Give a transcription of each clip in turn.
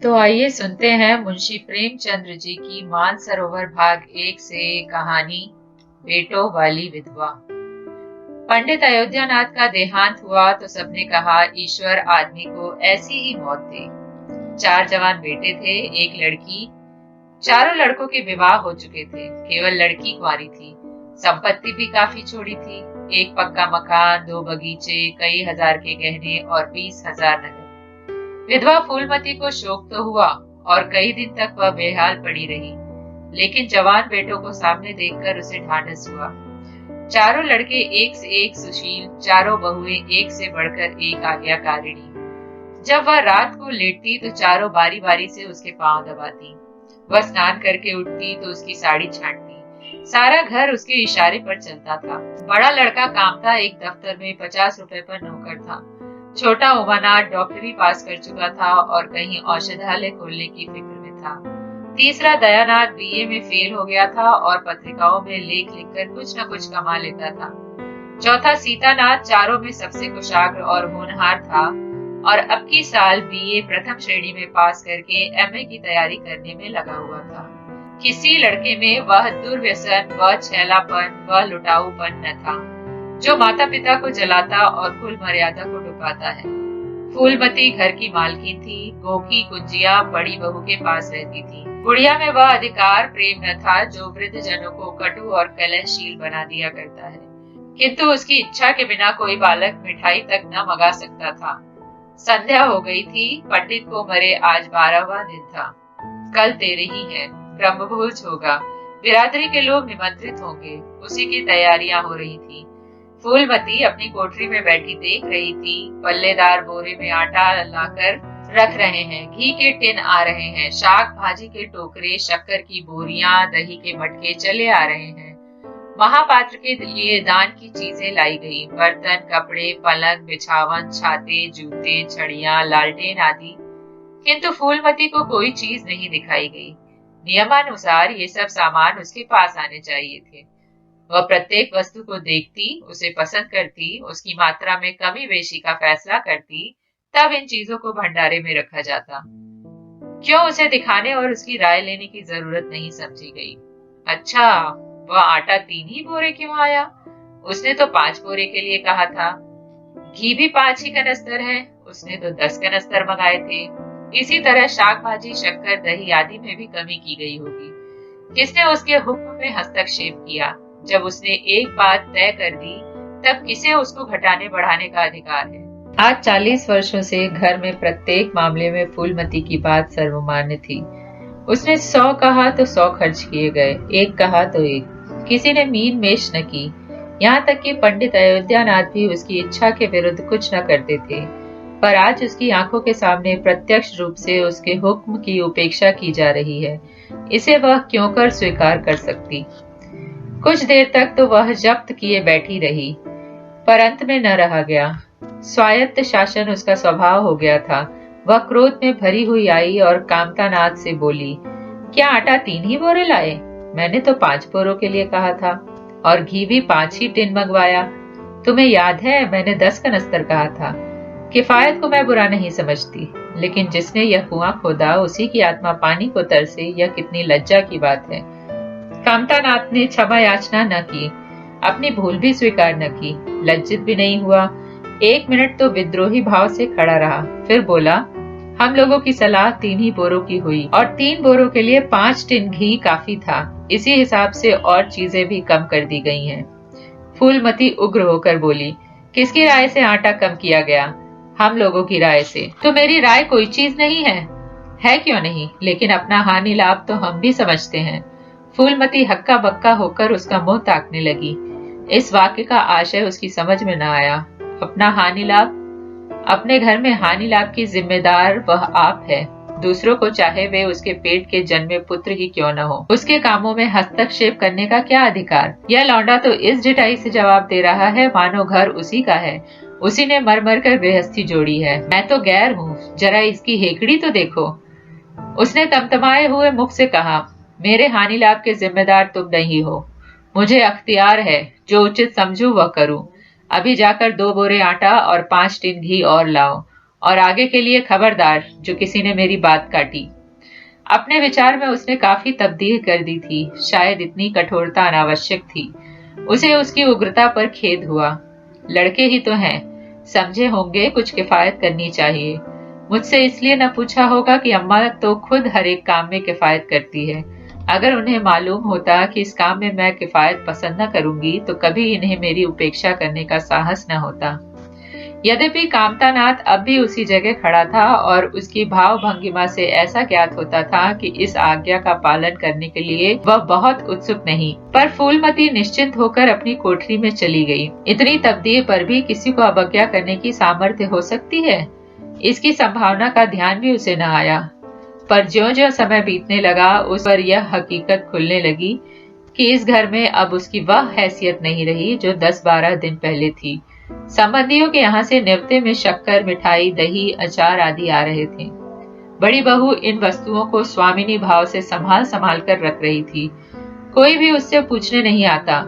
तो आइए सुनते हैं मुंशी प्रेमचंद्र जी की मानसरोवर भाग 1 से कहानी बेटों वाली विधवा। पंडित अयोध्यानाथ का देहांत हुआ तो सबने कहा ईश्वर आदमी को ऐसी ही मौत दे। 4 जवान बेटे थे, एक लड़की। चारों लड़कों के विवाह हो चुके थे, केवल लड़की कुंवारी थी। संपत्ति भी काफी छोड़ी थी, एक पक्का मकान, 2 बगीचे, कई हजार के गहने और 20,000 नगद। विधवा फूलमती को शोक तो हुआ और कई दिन तक वह बेहाल पड़ी रही, लेकिन जवान बेटों को सामने देखकर उसे ढांढस हुआ। चारों लड़के एक से एक सुशील, चारों बहुएं एक से बढ़कर एक आज्ञाकारिणी। जब वह रात को लेटती तो चारों बारी बारी से उसके पांव दबाती। वह स्नान करके उठती तो उसकी साड़ी छांटती। सारा घर उसके इशारे पर चलता था। बड़ा लड़का कामता एक दफ्तर में 50 रुपए पर नौकर था। छोटा उमानाथ डॉक्टरी पास कर चुका था और कहीं औषधालय खोलने की फिक्र में था। तीसरा दयानाथ बीए में फेल हो गया था और पत्रिकाओं में लेख लिखकर कुछ न कुछ कमा लेता था। चौथा सीतानाथ चारों में सबसे कुशाग्र और होनहार था और अब की साल बीए प्रथम श्रेणी में पास करके एमए की तैयारी करने में लगा हुआ था। किसी लड़के में वह दुर्व्यसन, वह छैलापन, वह लुटाऊपन न था जो माता पिता को जलाता और कुल मर्यादा को डुबाता है। फूलमती घर की मालकिन थी। गोखी कुंजिया बड़ी बहू के पास रहती थी। बुढ़िया में वह अधिकार प्रेम न था जो वृद्ध जनों को कटु और कलहशील बना दिया करता है, किंतु उसकी इच्छा के बिना कोई बालक मिठाई तक न मंगा सकता था। संध्या हो गई थी। पंडित को मरे आज 12वां दिन था। कल 13 ही है, ब्रह्मभोज होगा, बिरादरी के लोग निमंत्रित होंगे, उसी की तैयारियां हो रही थी। फूलमती अपनी कोठरी में बैठी देख रही थी। पल्लेदार बोरे में आटा लाकर रख रहे हैं, घी के टिन आ रहे हैं, शाक भाजी के टोकरे, शक्कर की बोरियां, दही के मटके चले आ रहे हैं। महापात्र के लिए दान की चीजें लाई गई, बर्तन, कपड़े, पलंग, बिछावन, छाते, जूते, छड़ियां, लालटेन आदि। किंतु फूलमती को कोई चीज नहीं दिखाई गई। नियमानुसार ये सब सामान उसके पास आने चाहिए थे। वह प्रत्येक वस्तु को देखती, उसे पसंद करती, उसकी मात्रा में कमी बेशी का फैसला करती, तब इन चीजों को भंडारे में रखा जाता। क्यों उसे दिखाने और उसकी राय लेने की जरूरत नहीं समझी गई। अच्छा, वह आटा 3 ही बोरे क्यों आया? उसने तो 5 बोरे के लिए कहा था। घी भी 5 ही कनस्तर है, उसने तो 10 कनस्तर मंगाए थे। इसी तरह शाक भाजी, शक्कर, दही आदि में भी कमी की गई होगी। किसने उसके हुक्म में हस्तक्षेप किया? जब उसने एक बात तय कर दी तब किसे उसको घटाने बढ़ाने का अधिकार है? आज 40 वर्षों से घर में प्रत्येक मामले में फूलमती की बात सर्वमान्य थी। उसने 100 कहा तो 100 खर्च किए गए, 1 कहा तो 1। किसी ने मीन मेष न की। यहाँ तक कि पंडित अयोध्यानाथ भी उसकी इच्छा के विरुद्ध कुछ न करते थे। पर आज उसकी आंखों के सामने प्रत्यक्ष रूप से उसके हुक्म की उपेक्षा की जा रही है। इसे वह क्यों कर स्वीकार कर सकती? कुछ देर तक तो वह जब्त किए बैठी रही, पर अंत में न रहा गया। स्वायत्त शासन उसका स्वभाव हो गया था। वह क्रोध में भरी हुई आई और कामतानाथ से बोली, क्या आटा 3 ही बोरे लाए? मैंने तो 5 बोरों के लिए कहा था और घी भी 5 ही टिन मंगवाया। तुम्हें याद है मैंने 10 कनस्तर कहा था। किफायत को मैं बुरा नहीं समझती, लेकिन जिसने यह कुआं खोदा उसी की आत्मा पानी को तरसे, यह कितनी लज्जा की बात है। कामतानाथ ने क्षमा याचना न की, अपनी भूल भी स्वीकार न की, लज्जित भी नहीं हुआ। 1 मिनट तो विद्रोही भाव से खड़ा रहा, फिर बोला, हम लोगों की सलाह 3 ही बोरों की हुई और 3 बोरों के लिए 5 टिन घी काफी था। इसी हिसाब से और चीजें भी कम कर दी गई हैं। फूलमती उग्र होकर बोली, किसकी राय से आटा कम किया गया? हम लोगों की राय से। तो मेरी राय कोई चीज नहीं है? है क्यों नहीं, लेकिन अपना हानि लाभ तो हम भी समझते हैं। फूलमती हक्का बक्का होकर उसका मुंह ताकने लगी। इस वाक्य का आशय उसकी समझ में न आया। अपना हानि लाभ? अपने घर में हानि लाभ की जिम्मेदार वह आप है। दूसरों को चाहे वे उसके पेट के जन्मे पुत्र ही क्यों न हो, उसके कामों में हस्तक्षेप करने का क्या अधिकार? यह लौंडा तो इस ढिठाई से जवाब दे रहा है मानो घर उसी का है, उसी ने मर मर कर गृहस्थी जोड़ी है। मैं तो गैर हूँ, जरा इसकी हेकड़ी तो देखो। उसने तमतमाए हुए मुख से कहा, मेरे हानि लाभ के जिम्मेदार तुम नहीं हो। मुझे अख्तियार है, जो उचित समझूं वह करूं। अभी जाकर 2 बोरे आटा और 5 टिन घी और लाओ और आगे के लिए खबरदार जो किसी ने मेरी बात काटी। अपने विचार में उसने काफी तब्दील कर दी थी। शायद इतनी कठोरता अनावश्यक थी। उसे उसकी उग्रता पर खेद हुआ। लड़के ही तो हैं, समझे होंगे कुछ किफायत करनी चाहिए। मुझसे इसलिए न पूछा होगा कि अम्मा तो खुद हर एक काम में किफायत करती है। अगर उन्हें मालूम होता कि इस काम में मैं किफायत पसंद न करूंगी तो कभी इन्हें मेरी उपेक्षा करने का साहस न होता। यद्यपि कामतानाथ अब भी उसी जगह खड़ा था और उसकी भाव भंगिमा से ऐसा ज्ञात होता था कि इस आज्ञा का पालन करने के लिए वह बहुत उत्सुक नहीं। पर फूलमती निश्चिंत होकर अपनी कोठरी में चली गई। इतनी तब्दील पर भी किसी को अवज्ञा करने की सामर्थ्य हो सकती है, इसकी संभावना का ध्यान भी उसे न आया। पर ज्यों-ज्यों समय बीतने लगा उस पर यह हकीकत खुलने लगी कि इस घर में अब उसकी वह हैसियत नहीं रही जो 10-12 दिन पहले थी। संबंधियों के यहाँ से न्योते में शक्कर, मिठाई, दही, अचार आदि आ रहे थे। बड़ी बहू इन वस्तुओं को स्वामिनी भाव से संभाल संभाल कर रख रही थी। कोई भी उससे पूछने नहीं आता।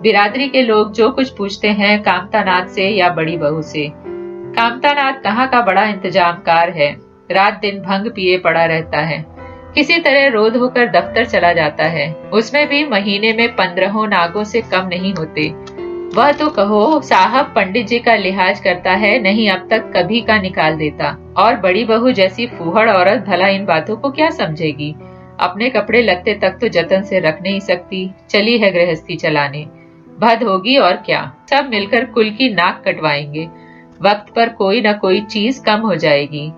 बिरादरी के लोग जो कुछ पूछते हैं कामतानाथ से या बड़ी बहू से। कामतानाथ कहाँ का बड़ा इंतजामकार है। रात दिन भंग पिए पड़ा रहता है। किसी तरह रोध होकर दफ्तर चला जाता है। उसमें भी महीने में 15 नागों से कम नहीं होते। वह तो कहो साहब पंडित जी का लिहाज करता है, नहीं अब तक कभी का निकाल देता। और बड़ी बहू जैसी फूहड़ औरत भला इन बातों को क्या समझेगी। अपने कपड़े लगते तक तो जतन से रख नहीं सकती, चली है गृहस्थी चलाने। भद होगी और क्या, सब मिलकर कुल की नाक कटवाएंगे। वक्त पर कोई न कोई चीज कम हो जाएगी।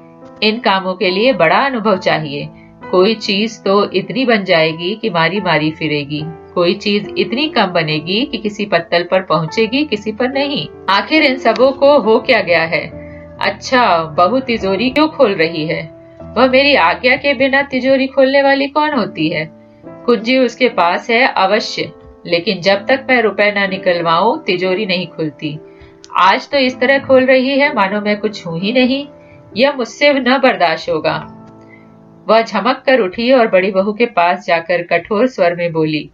इन कामों के लिए बड़ा अनुभव चाहिए। कोई चीज तो इतनी बन जाएगी कि मारी मारी फिरेगी। कोई चीज इतनी कम बनेगी कि किसी पत्तल पर पहुंचेगी, किसी पर नहीं। आखिर इन सबों को हो क्या गया है। अच्छा, बहू तिजोरी क्यों खोल रही है। वह मेरी आज्ञा के बिना तिजोरी खोलने वाली कौन होती है। कुंजी उसके पास है अवश्य, लेकिन जब तक मैं रुपए न निकलवाऊं तिजोरी नहीं खुलती। आज तो इस तरह खोल रही है मानो मैं कुछ हूं ही नहीं। यह मुझसे न बर्दाश्त होगा। वह झमक कर उठी और बड़ी बहू के पास जाकर कठोर स्वर में बोली,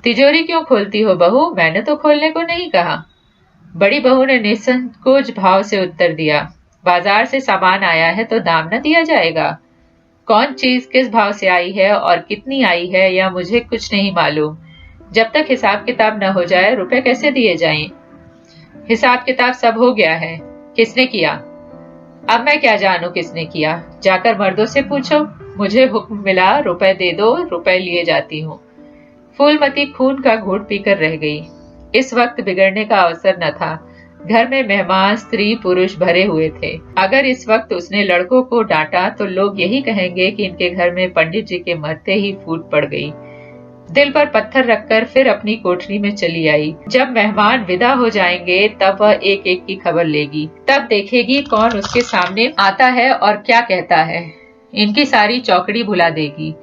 तिजोरी क्यों खोलती हो बहू, मैंने तो खोलने को नहीं कहा। बड़ी बहू ने निसंकोच भाव से उत्तर दिया, बाजार से सामान आया है तो दाम न दिया जाएगा। कौन चीज किस भाव से आई है और कितनी आई है यह मुझे कुछ नहीं मालूम। जब तक हिसाब किताब न हो जाए रुपए कैसे दिए जाएं? हिसाब किताब सब हो गया है। किसने किया? अब मैं क्या जानूं किसने किया। जाकर मर्दों से पूछो। मुझे हुक्म मिला रुपए दे दो, रुपए लिए जाती हूँ। फूलमती खून का घूंट पीकर रह गई। इस वक्त बिगड़ने का अवसर न था। घर में मेहमान स्त्री पुरुष भरे हुए थे। अगर इस वक्त उसने लड़कों को डांटा तो लोग यही कहेंगे कि इनके घर में पंडित जी के मरते ही फूट पड़ गई। दिल पर पत्थर रखकर फिर अपनी कोठरी में चली आई। जब मेहमान विदा हो जाएंगे तब वह एक एक की खबर लेगी। तब देखेगी कौन उसके सामने आता है और क्या कहता है। इनकी सारी चौकड़ी भुला देगी।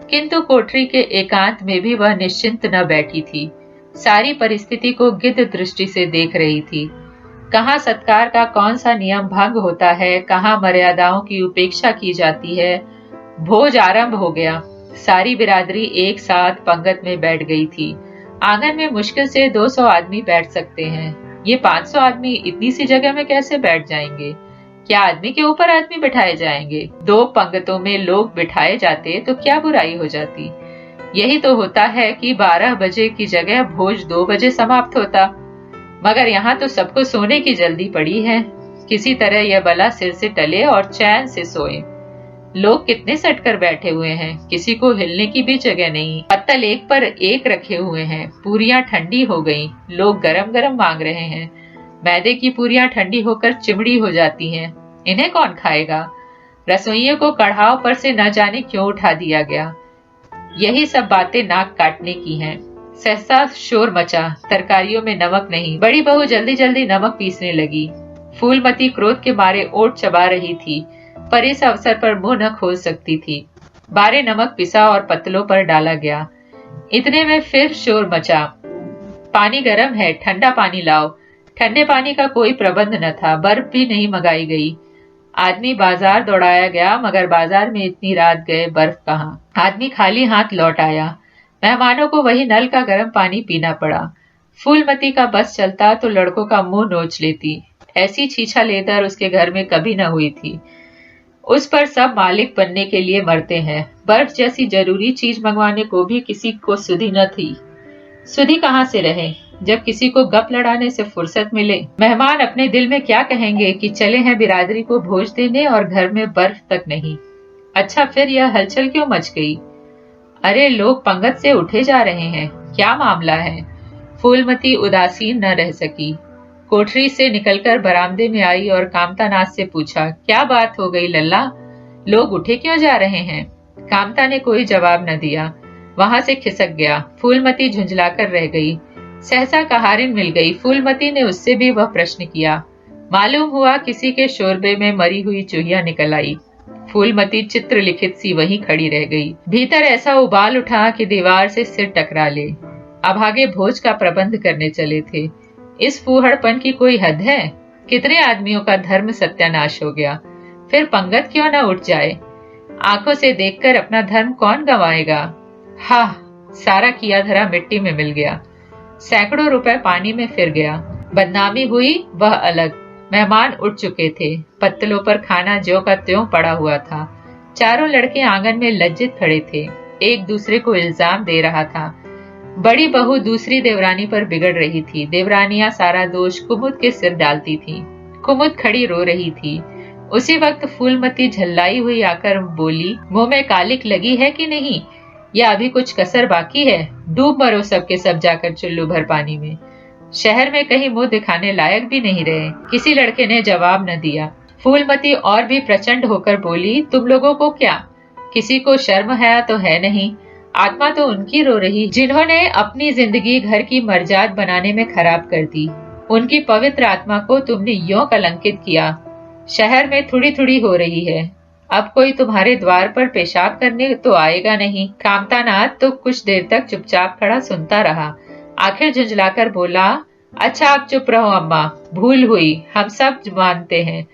किंतु कोठरी के एकांत में भी वह निश्चिंत न बैठी थी। सारी परिस्थिति को गिद्ध दृष्टि से देख रही थी। कहाँ सत्कार का कौन सा नियम भंग होता है, कहाँ मर्यादाओं की उपेक्षा की जाती है। भोज आरंभ हो गया। सारी बिरादरी एक साथ पंगत में बैठ गई थी। आंगन में मुश्किल से 200 आदमी बैठ सकते हैं। ये 500 आदमी इतनी सी जगह में कैसे बैठ जाएंगे। क्या आदमी के ऊपर आदमी बिठाए जाएंगे। 2 पंगतों में लोग बिठाए जाते तो क्या बुराई हो जाती। यही तो होता है कि 12 बजे की जगह भोज 2 बजे समाप्त होता। मगर यहाँ तो सबको सोने की जल्दी पड़ी है। किसी तरह यह बला सिर से टले और चैन से सोए। लोग कितने सटकर बैठे हुए हैं, किसी को हिलने की भी जगह नहीं। पत्तल एक पर एक रखे हुए हैं। पूरियां ठंडी हो गईं। लोग गरम गरम मांग रहे हैं। मैदे की पूरियां ठंडी होकर चिमड़ी हो जाती हैं। इन्हें कौन खाएगा। रसोइये को कढ़ाव पर से न जाने क्यों उठा दिया गया। यही सब बातें नाक काटने की हैं। सहसा शोर मचा। तरकारियों में नमक नहीं। बड़ी बहू जल्दी जल्दी नमक पीसने लगी। फूलमती क्रोध के मारे ओठ चबा रही थी, पर इस अवसर पर मुंह न खोल सकती थी। बारे नमक पिसा और पत्तलों पर डाला गया। इतने में फिर शोर मचा। पानी गर्म है, ठंडा पानी लाओ। ठंडे पानी का कोई प्रबंध न था। बर्फ भी नहीं मंगाई गई। आदमी बाजार दौड़ाया गया, मगर बाजार में इतनी रात गए बर्फ कहाँ। आदमी खाली हाथ लौट आया। मेहमानों को वही नल का गर्म पानी पीना पड़ा। फूलमती का बस चलता तो लड़कों का मुंह नोच लेती। ऐसी छीछा लेदर उसके घर में कभी न हुई थी। उस पर सब मालिक बनने के लिए मरते हैं। बर्फ जैसी जरूरी चीज मंगवाने को भी किसी को सुधि न थी। सुधि कहाँ से रहे जब किसी को गप लड़ाने से फुर्सत मिले। मेहमान अपने दिल में क्या कहेंगे कि चले हैं बिरादरी को भोज देने और घर में बर्फ तक नहीं। अच्छा, फिर यह हलचल क्यों मच गई? अरे, लोग पंगत से उठे जा रहे हैं, क्या मामला है? फूलमती उदासीन न रह सकी। कोठरी से निकलकर बरामदे में आई और कामतानाथ से पूछा, क्या बात हो गई लल्ला, लोग उठे क्यों जा रहे हैं? कामता ने कोई जवाब न दिया, वहां से खिसक गया। फूलमती झुंझलाकर रह गई। सहसा कहारिन मिल गई। फूलमती ने उससे भी वह प्रश्न किया। मालूम हुआ किसी के शोरबे में मरी हुई चूहिया निकल आई। फूलमती चित्र लिखित सी वहीं खड़ी रह गई। भीतर ऐसा उबाल उठा कि दीवार से सिर टकरा ले। अभागे भोज का प्रबंध करने चले थे। इस फूहड़पन की कोई हद है? कितने आदमियों का धर्म सत्यानाश हो गया, फिर पंगत क्यों न उठ जाए? आंखों से देखकर अपना धर्म कौन गंवाएगा? हा, सारा किया धरा मिट्टी में मिल गया। सैकड़ों रुपए पानी में फिर गया। बदनामी हुई वह अलग। मेहमान उठ चुके थे। पत्तलों पर खाना ज्यों का त्यों पड़ा हुआ था। चारों लड़के आंगन में लज्जित खड़े थे। एक दूसरे को इल्जाम दे रहा था। बड़ी बहू दूसरी देवरानी पर बिगड़ रही थी। देवरानियां सारा दोष कुमुद के सिर डालती थी। कुमुद खड़ी रो रही थी। उसी वक्त फूलमती झल्लाई हुई आकर बोली, मुंह में कालिक लगी है कि नहीं, या अभी कुछ कसर बाकी है? डूब मरो सबके सब जाकर चुल्लू भर पानी में। शहर में कहीं मुंह दिखाने लायक भी नहीं रहे। किसी लड़के ने जवाब न दिया। फूलमती और भी प्रचंड होकर बोली, तुम लोगों को क्या, किसी को शर्म है तो है नहीं? आत्मा तो उनकी रो रही जिन्होंने अपनी जिंदगी घर की मर्जाद बनाने में खराब कर दी। उनकी पवित्र आत्मा को तुमने यों कलंकित किया। शहर में थोड़ी थोड़ी हो रही है। अब कोई तुम्हारे द्वार पर पेशाब करने तो आएगा नहीं। कामतानाथ तो कुछ देर तक चुपचाप खड़ा सुनता रहा। आखिर झुंझलाकर बोला, अच्छा आप चुप रहो अम्मा, भूल हुई, हम सब मानते हैं,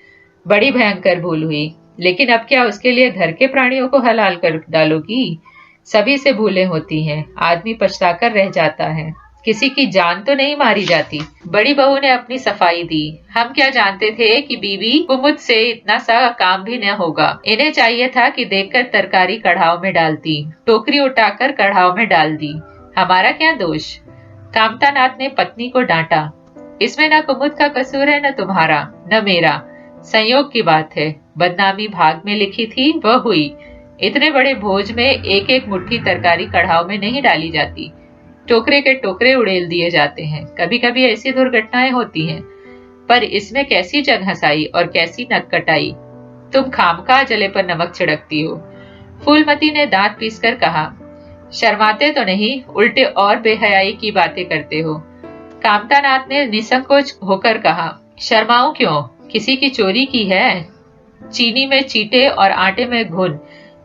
बड़ी भयंकर भूल हुई, लेकिन अब क्या उसके लिए घर के प्राणियों को हलाल कर डालोगी? सभी से भूलें होती हैं, आदमी पछताकर रह जाता है, किसी की जान तो नहीं मारी जाती। बड़ी बहू ने अपनी सफाई दी। हम क्या जानते थे कि बीवी को मुझसे इतना सा काम भी न होगा। इन्हें चाहिए था कि देखकर तरकारी कढ़ाव में डालती, टोकरी उठाकर कढ़ाव में डाल दी। हमारा क्या दोष? कामतानाथ ने पत्नी को डांटा। इसमें न कुमुद का कसूर है, न तुम्हारा, न मेरा। संयोग की बात है। बदनामी भाग में लिखी थी, वह हुई। इतने बड़े भोज में एक एक मुट्ठी तरकारी कढ़ाव में नहीं डाली जाती, टोकरे के टोकरे उड़ेल दिए जाते हैं। कभी कभी ऐसी दुर्घटनाएं होती हैं, पर इसमें कैसी जग हंसाई और कैसी नक कटाई। तुम खामखा जले पर नमक छिड़कती हो। फूलमती ने दांत पीसकर कहा, शर्माते तो नहीं, उल्टे और बेहयाई की बातें करते हो। कामतानाथ ने निसंकोच होकर कहा, शर्माऊं क्यों, किसी की चोरी की है? चीनी में चीटे और आटे में घुन,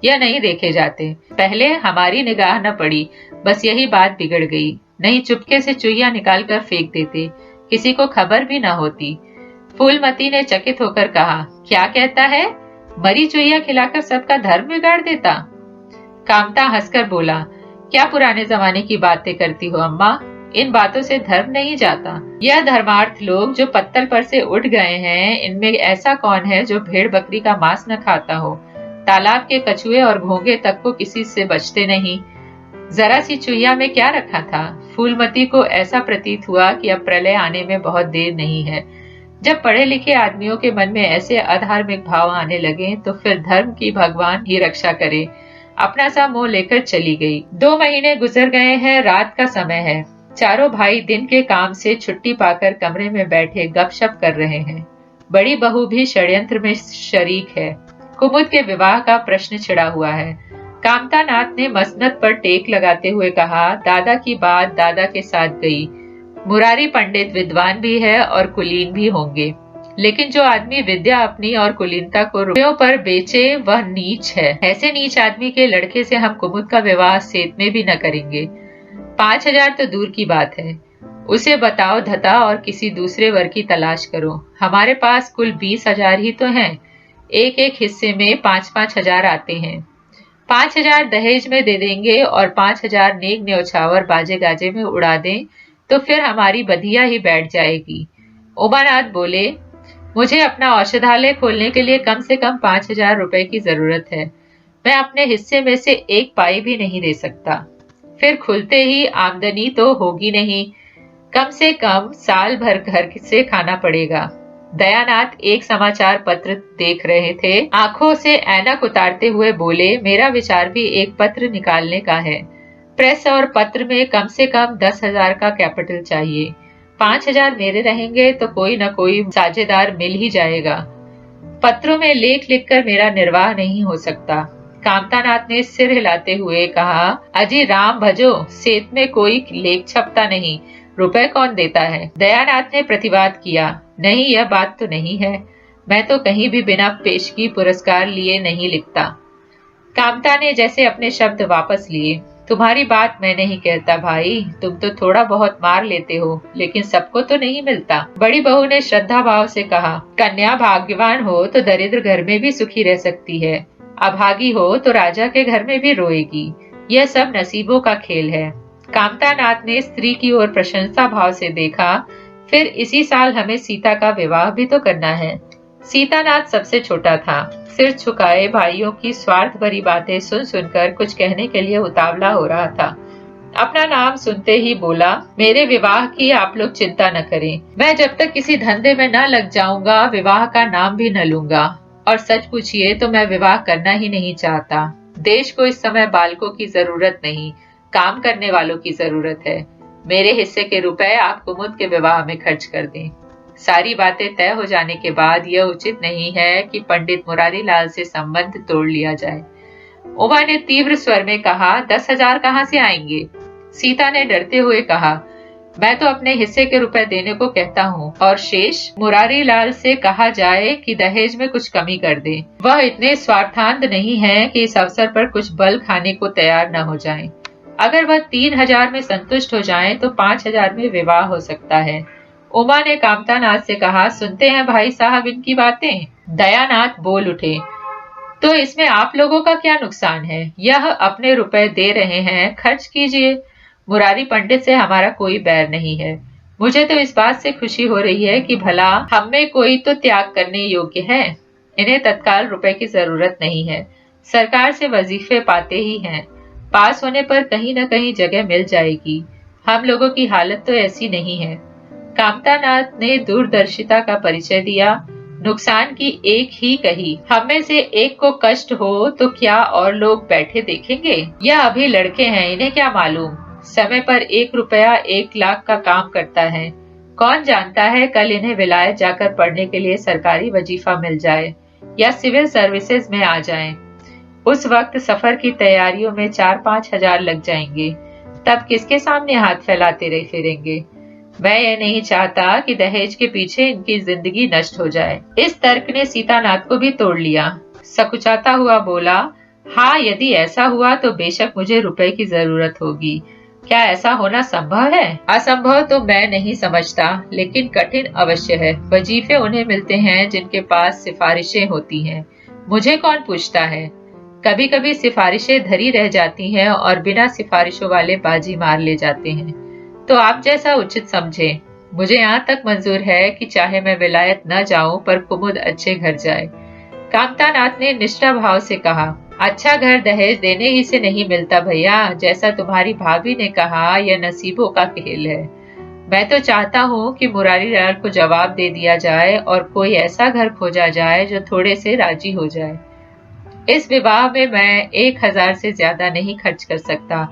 यह नहीं देखे जाते। पहले हमारी निगाह न पड़ी, बस यही बात बिगड़ गई। नहीं चुपके से चूहिया निकाल कर फेंक देते, किसी को खबर भी न होती। फूलमती ने चकित होकर कहा, क्या कहता है? मरी चूहिया खिलाकर सबका धर्म बिगाड़ देता? कामता हंसकर बोला, क्या पुराने जमाने की बातें करती हो अम्मा, इन बातों से धर्म नहीं जाता। यह धर्मार्थ लोग जो पत्तल पर से उठ गए हैं, इनमें ऐसा कौन है जो भेड़ बकरी का मांस न खाता हो? तालाब के कछुए और घोंगे तक को किसी से बचते नहीं। जरा सी चुहिया में क्या रखा था? फूलमती को ऐसा प्रतीत हुआ कि अब प्रलय आने में बहुत देर नहीं है। जब पढ़े लिखे आदमियों के मन में ऐसे अधार्मिक भाव आने लगे तो फिर धर्म की भगवान ही रक्षा करे। अपना सा मोह लेकर चली गई। 2 महीने गुजर गए हैं। रात का समय है। चारों भाई दिन के काम से छुट्टी पाकर कमरे में बैठे गपशप कर रहे हैं। बड़ी बहू भी षड्यंत्र में शरीक है। कुमुद के विवाह का प्रश्न छिड़ा हुआ है। कामतानाथ ने मसनद पर टेक लगाते हुए कहा, दादा की बात दादा के साथ गई। मुरारी पंडित विद्वान भी है और कुलीन भी होंगे, लेकिन जो आदमी विद्या अपनी और कुलीनता को रुपयों पर बेचे वह नीच है। ऐसे नीच आदमी के लड़के से हम कुमुद का विवाह सेत में भी न करेंगे। 5,000 तो दूर की बात है। उसे बताओ धता और किसी दूसरे वर की तलाश करो। हमारे पास कुल 20,000 ही तो हैं। एक एक हिस्से में 5-5 हजार आते हैं। 5,000 दहेज में दे देंगे और 5,000 नेक न्यौछावर बाजे गाजे में उड़ा दें तो फिर हमारी बधिया ही बैठ जाएगी। उमानाथ बोले, मुझे अपना औषधालय खोलने के लिए कम से कम 5,000 रुपए की जरूरत है। मैं अपने हिस्से में से 1 पाई भी नहीं दे सकता। फिर खुलते ही आमदनी तो होगी नहीं, कम से कम साल भर घर से खाना पड़ेगा। दयानाथ एक समाचार पत्र देख रहे थे। आंखों से ऐनक उतारते हुए बोले, मेरा विचार भी एक पत्र निकालने का है। प्रेस और पत्र में कम से कम 10,000 का कैपिटल चाहिए। 5,000 मेरे रहेंगे तो कोई न कोई साझेदार मिल ही जाएगा। पत्रों में लेख लिखकर मेरा निर्वाह नहीं हो सकता। कामतानाथ ने सिर हिलाते हुए कहा, अजी राम भजो, सेत में कोई लेख छपता नहीं, रुपए कौन देता है? दयानाथ ने प्रतिवाद किया, नहीं, यह बात तो नहीं है। मैं तो कहीं भी बिना पेशगी पुरस्कार लिए नहीं लिखता। कामता ने जैसे अपने शब्द वापस लिए, तुम्हारी बात मैं नहीं कहता भाई, तुम तो थोड़ा बहुत मार लेते हो, लेकिन सबको तो नहीं मिलता। बड़ी बहू ने श्रद्धा भाव से कहा, कन्या भाग्यवान हो तो दरिद्र घर में भी सुखी रह सकती है, अभागी हो तो राजा के घर में भी रोएगी। यह सब नसीबों का खेल है। कामतानाथ ने स्त्री की ओर प्रशंसा भाव से देखा, फिर इसी साल हमें सीता का विवाह भी तो करना है। सीतानाथ सबसे छोटा था। सिर झुकाए भाइयों की स्वार्थ भरी बातें सुन सुनकर कुछ कहने के लिए उतावला हो रहा था। अपना नाम सुनते ही बोला, मेरे विवाह की आप लोग चिंता न करें। मैं जब तक किसी धंधे में न लग जाऊंगा विवाह का नाम भी न लूंगा। और सच पूछिए तो मैं विवाह करना ही नहीं चाहता। देश को इस समय बालकों की जरूरत नहीं, काम करने वालों की जरूरत है। मेरे हिस्से के रुपए आप कुमुद के विवाह में खर्च कर दें। सारी बातें तय हो जाने के बाद यह उचित नहीं है कि पंडित मुरारी लाल से संबंध तोड़ लिया जाए। उमा ने तीव्र स्वर में कहा, 10,000 कहाँ से आएंगे? सीता ने डरते हुए कहा, मैं तो अपने हिस्से के रुपए देने को कहता हूँ, और शेष मुरारी लाल से कहा जाए कि दहेज में कुछ कमी कर दे। वह इतने स्वार्थांध नहीं है कि इस अवसर पर कुछ बल खाने को तैयार न हो जाएं। अगर वह 3,000 में संतुष्ट हो जाएं तो 5,000 में विवाह हो सकता है। उमा ने कामतानाथ से कहा, सुनते हैं भाई साहब इनकी बातें? दयानाथ बोल उठे, तो इसमें आप लोगों का क्या नुकसान है? यह अपने रुपए दे रहे हैं, खर्च कीजिए। मुरारी पंडित से हमारा कोई बैर नहीं है। मुझे तो इस बात से खुशी हो रही है कि भला हम में कोई तो त्याग करने योग्य है। इन्हें तत्काल रुपए की जरूरत नहीं है, सरकार से वजीफे पाते ही हैं, पास होने पर कहीं न कहीं जगह मिल जाएगी। हम लोगों की हालत तो ऐसी नहीं है। कामतानाथ ने दूरदर्शिता का परिचय दिया, नुकसान की एक ही कही, हम में से एक को कष्ट हो तो क्या और लोग बैठे देखेंगे? यह अभी लड़के हैं, इन्हें क्या मालूम, समय पर 1 रुपया 1 लाख का काम करता है। कौन जानता है कल इन्हें विलायत जाकर पढ़ने के लिए सरकारी वजीफा मिल जाए या सिविल सर्विसेज में आ जाएं। उस वक्त सफर की तैयारियों में 4-5 हजार लग जाएंगे, तब किसके सामने हाथ फैलाते रह फिरेंगे? मैं ये नहीं चाहता कि दहेज के पीछे इनकी जिंदगी नष्ट हो जाए। इस तर्क ने सीतानाथ को भी तोड़ लिया। सकुचाता हुआ बोला, हाँ, यदि ऐसा हुआ तो बेशक मुझे रुपए की जरूरत होगी। क्या ऐसा होना संभव है? असंभव तो मैं नहीं समझता, लेकिन कठिन अवश्य है। वजीफे उन्हें मिलते हैं जिनके पास सिफारिशें होती हैं। मुझे कौन पूछता है? कभी कभी सिफारिशें धरी रह जाती हैं और बिना सिफारिशों वाले बाजी मार ले जाते हैं। तो आप जैसा उचित समझे। मुझे यहाँ तक मंजूर है कि चाहे मैं विलायत न जाऊं पर कुमुद अच्छे घर जाए। कामतानाथ ने निष्ठा भाव से कहा, अच्छा घर दहेज देने ही से नहीं मिलता भैया। जैसा तुम्हारी भाभी ने कहा, यह नसीबों का खेल है। मैं तो चाहता हूँ कि मुरारी लाल को जवाब दे दिया जाए और कोई ऐसा घर खोजा जाए जो थोड़े से राजी हो जाए। इस विवाह में मैं 1,000 से ज्यादा नहीं खर्च कर सकता।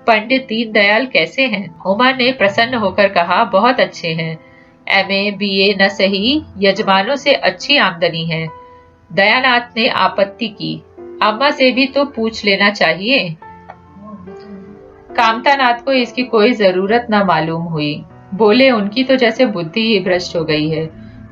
पंडित दीनदयाल कैसे हैं? उमा ने प्रसन्न होकर कहा, बहुत अच्छे हैं। MA BA न सही, यजमानों से अच्छी आमदनी है। दयानाथ ने आपत्ति की, अम्मा से भी तो पूछ लेना चाहिए। कामतानाथ को इसकी कोई जरूरत न मालूम हुई। बोले, उनकी तो जैसे बुद्धि ही भ्रष्ट हो गई है।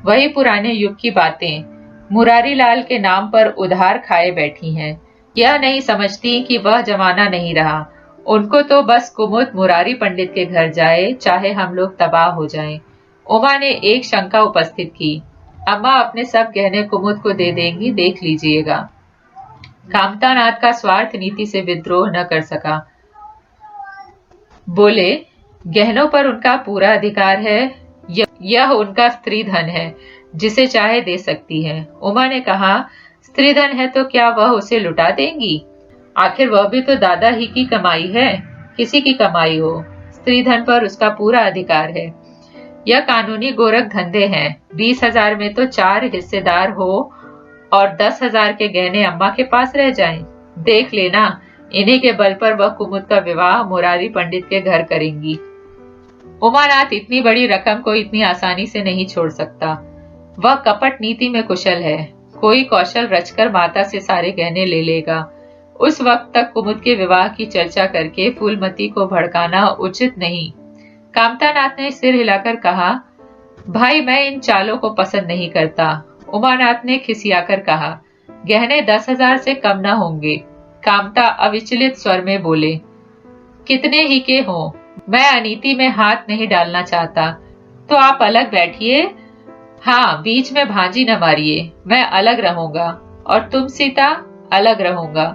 वही पुराने युग की बातें मुरारी लाल के नाम पर उधार खाए बैठी हैं। यह नहीं समझती कि वह जमाना नहीं रहा। उनको तो बस कुमुद मुरारी पंडित के घर जाए, चाहे हम लोग तबाह हो जाएं। उमा ने एक शंका उपस्थित की, अम्मा अपने सब गहने कुमुद को दे देंगी, देख लीजिएगा। कामतानाथ का स्वार्थ नीति से विद्रोह न कर सका। बोले, गहनों पर उनका पूरा अधिकार है, यह उनका स्त्री धन है। जिसे चाहे दे सकती है। उमा ने कहा, स्त्री धन है तो क्या वह उसे लुटा देंगी? आखिर वह भी तो दादा ही की कमाई है, किसी की कमाई हो, स्त्री धन पर उसका पूरा अधिकार है। यह कानूनी गोरख धंधे हैं। 20,000 में तो 4 हिस्सेदार हो और 10,000 के गहने अम्मा के पास रह जाएं। देख लेना, इन्हीं के बल पर वह कुमुद का विवाह मुरारी पंडित के घर करेंगी। उमानाथ इतनी बड़ी रकम को इतनी आसानी से नहीं छोड़ सकता। वह कपट नीति में कुशल है। कोई कौशल रचकर माता से सारे गहने ले लेगा। उस वक्त तक कुमुद के विवाह की चर्चा करके फूलमती को भड़काना उचित नहीं। कामतानाथ ने सिर हिलाकर कहा, भाई मैं इन चालों को पसंद नहीं करता। उमानाथ ने खिसियाकर कहा, गहने 10,000 से कम न होंगे। कामता अविचलित स्वर में बोले, कितने ही के हों, मैं अनीति में हाथ नहीं डालना चाहता। तो आप अलग बैठिए। हाँ, बीच में भांजी न मारिए। मैं अलग रहूंगा और तुम सीता अलग रहूंगा।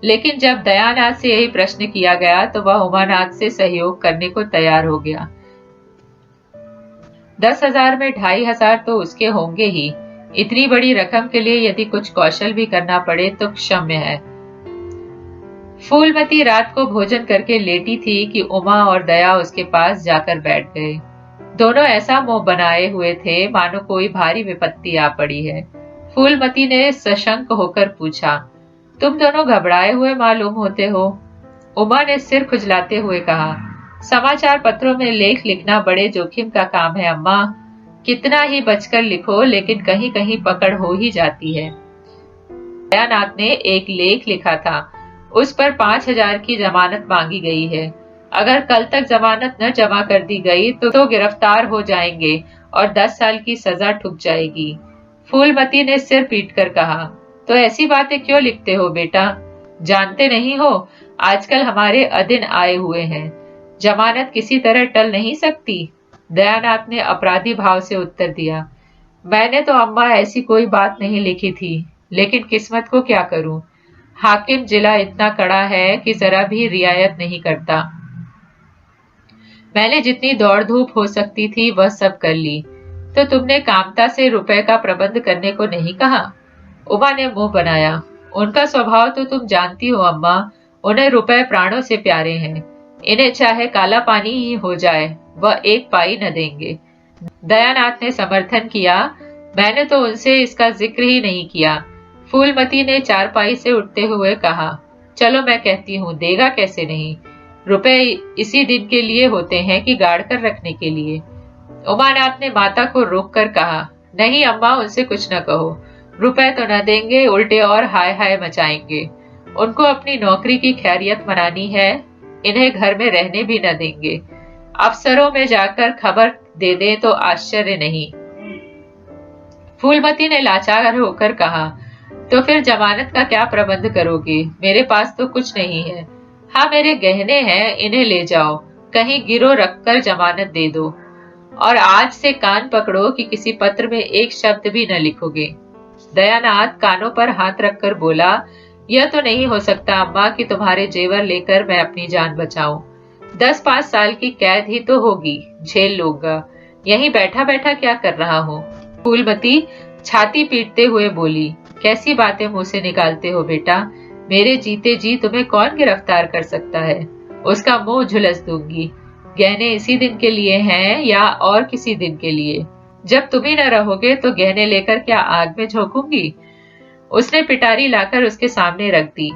लेकिन जब दयानाथ से यही प्रश्न किया गया तो वह उमानाथ से सहयोग करने को तैयार हो गया। 10,000 में 2,500 तो उसके होंगे ही। इतनी बड़ी रकम के लिए यदि कुछ कौशल भी करना पड़े तो क्षम्य है। फूलमती रात को भोजन करके लेटी थी कि उमा और दया उसके पास जाकर बैठ गए। दोनों ऐसा मुंह बनाए हुए थे मानो कोई भारी विपत्ति आ पड़ी है। फूलमती ने सशंक होकर पूछा, तुम दोनों घबराए हुए मालूम होते हो। उमा ने सिर खुजलाते हुए कहा, समाचार पत्रों में लेख लिखना बड़े जोखिम का काम है अम्मा। कितना ही बचकर लिखो लेकिन कहीं कहीं पकड़ हो ही जाती है। दयानाथ ने एक लेख लिखा था, उस पर 5,000 की जमानत मांगी गई है। अगर कल तक जमानत न जमा कर दी गई तो गिरफ्तार हो जाएंगे और 10 साल की सजा ठुक जाएगी। फूलमती ने सिर पीटकर कहा, तो ऐसी बातें क्यों लिखते हो बेटा? जानते नहीं हो आजकल हमारे अधीन आए हुए हैं, जमानत किसी तरह टल नहीं सकती। दयानाथ ने अपराधी भाव से उत्तर दिया, मैंने तो अम्मा ऐसी कोई बात नहीं लिखी थी, लेकिन किस्मत को क्या करूं। हाकिम जिला इतना कड़ा है कि जरा भी रियायत नहीं करता। मैंने जितनी दौड़ धूप हो सकती थी वह सब कर ली। तो तुमने कामता से रुपए का प्रबंध करने को नहीं कहा? उमा ने मुंह बनाया, उनका स्वभाव तो तुम जानती हो अम्मा, उन्हें रुपए प्राणों से प्यारे हैं। इन्हें चाहे काला पानी ही हो जाए वह एक पाई न देंगे। दयानाथ ने समर्थन किया, मैंने तो उनसे इसका जिक्र ही नहीं किया। फूलमती ने चारपाई से उठते हुए कहा, चलो मैं कहती हूँ, देगा कैसे नहीं। रुपए इसी दिन के लिए होते हैं कि गाड़ कर रखने के लिए। उमानाथ ने माता को रोक कर कहा, नहीं अम्मा, उनसे कुछ न कहो। रुपए तो न देंगे, उल्टे और हाय हाय मचाएंगे। उनको अपनी नौकरी की खैरियत मनानी है, इन्हें घर में रहने भी न देंगे। अफसरों में जाकर खबर दे दें तो आश्चर्य नहीं। फूलमती ने लाचार होकर कहा, तो फिर जमानत का क्या प्रबंध करोगे? मेरे पास तो कुछ नहीं है। हाँ, मेरे गहने हैं, इन्हें ले जाओ, कहीं गिरो रखकर जमानत दे दो। और आज से कान पकड़ो कि किसी पत्र में एक शब्द भी न लिखोगे। दयानाथ कानों पर हाथ रखकर बोला, यह तो नहीं हो सकता अम्मा कि तुम्हारे जेवर लेकर मैं अपनी जान बचाऊं। 10-5 साल की कैद ही तो होगी, झेल लूंगा। यहीं बैठा बैठा क्या कर रहा हूँ। फूलमती छाती पीटते हुए बोली, कैसी बातें मुंह से निकालते हो बेटा। मेरे जीते जी तुम्हें कौन गिरफ्तार कर सकता है? उसका मुंह झुलस दूंगी। गहने इसी दिन के लिए हैं या और किसी दिन के लिए? जब तुम ही न रहोगे तो गहने लेकर क्या आग में झोंकूंगी? उसने पिटारी लाकर उसके सामने रख दी।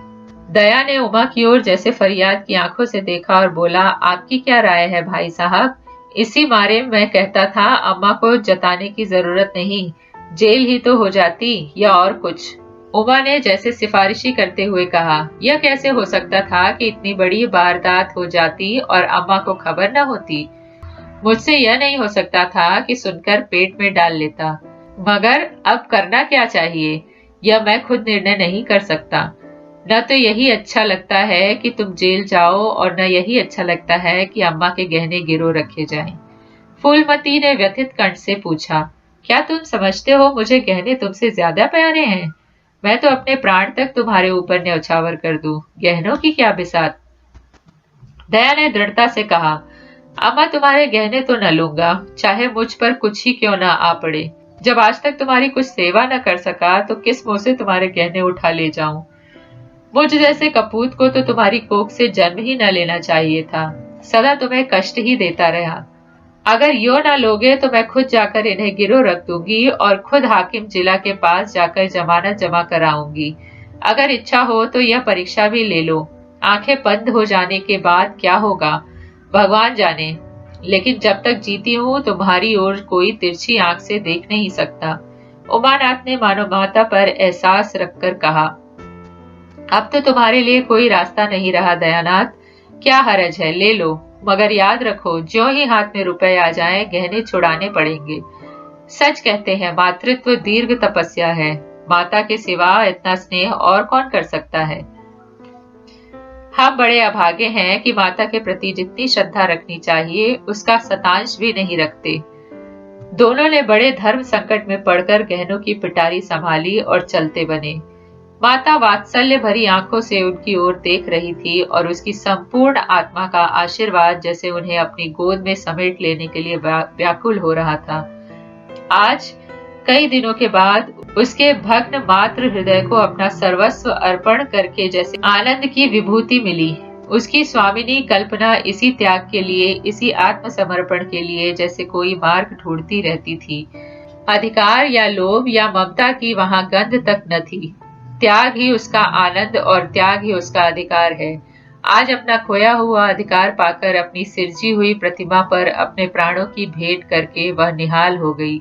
दया ने उमा की ओर जैसे फरियाद की आंखों से देखा और बोला, आपकी क्या राय है भाई साहब? इसी मारे मैं कहता था अम्मा को जताने की जरूरत नहीं, जेल ही तो हो जाती या और कुछ। उमा ने जैसे सिफारिशी करते हुए कहा, यह कैसे हो सकता था कि इतनी बड़ी वारदात हो जाती और अम्मा को खबर न होती। मुझसे यह नहीं हो सकता था कि सुनकर पेट में डाल लेता, मगर अब करना क्या चाहिए यह मैं खुद निर्णय नहीं कर सकता। न तो यही अच्छा लगता है कि तुम जेल जाओ और न यही अच्छा लगता है कि अम्मा के गहने गिरो रखे जाएं। फूलमती ने व्यथित कंठ से पूछा, क्या तुम समझते हो मुझे गहने तुमसे ज्यादा प्यारे हैं? मैं तो अपने प्राण तक तुम्हारे ऊपर न्यौछावर कर दूं, गहनों की क्या बिसात। दया ने दृढ़ता से कहा, अम्मा तुम्हारे गहने तो न लूंगा, चाहे मुझ पर कुछ ही क्यों ना आ पड़े। जब आज तक तुम्हारी कुछ सेवा न कर सका तो किस मुंह से तुम्हारे गहने उठा ले जाऊं? मुझ जैसे कपूत को तो तुम्हारी कोख से जन्म ही न लेना चाहिए था। सदा तुम्हें कष्ट ही देता रहा। अगर यो ना लोगे तो मैं खुद जाकर इन्हें गिरोह रख दूंगी और खुद हाकिम जिला के पास जाकर जमानत जमा कराऊंगी। अगर इच्छा हो तो यह परीक्षा भी ले लो। आंखें बंद हो जाने के बाद क्या होगा भगवान जाने, लेकिन जब तक जीती हूँ तुम्हारी ओर कोई तिरछी आंख से देख नहीं सकता। उमानाथ ने मानो माता पर एहसास रखकर कहा, अब तो तुम्हारे लिए कोई रास्ता नहीं रहा दयानाथ। क्या हरज है, ले लो, मगर याद रखो जो ही हाथ में रुपए आ जाएं, गहने छुड़ाने पड़ेंगे। सच कहते हैं मातृत्व दीर्घ तपस्या है। माता के सिवा इतना स्नेह और कौन कर सकता है। हम बड़े अभागे हैं कि माता के प्रति जितनी श्रद्धा रखनी चाहिए उसका शतांश भी नहीं रखते। दोनों ने बड़े धर्म संकट में पड़कर गहनों की पिटारी संभाली और चलते बने। माता वात्सल्य भरी आंखों से उनकी ओर देख रही थी और उसकी संपूर्ण आत्मा का आशीर्वाद जैसे उन्हें अपनी गोद में समेट लेने के लिए व्याकुल हो रहा था। आज कई दिनों के बाद उसके भग्न मात्र हृदय को अपना सर्वस्व अर्पण करके जैसे आनंद की विभूति मिली। उसकी स्वामिनी कल्पना इसी त्याग के लिए, इसी आत्मसमर्पण के लिए जैसे कोई मार्ग ढूंढती रहती थी। अधिकार या लोभ या ममता की वहां गंध तक न थी। त्याग ही उसका आनंद और त्याग ही उसका अधिकार है। आज अपना खोया हुआ अधिकार पाकर अपनी सिरजी हुई प्रतिमा पर अपने प्राणों की भेंट करके वह निहाल हो गई।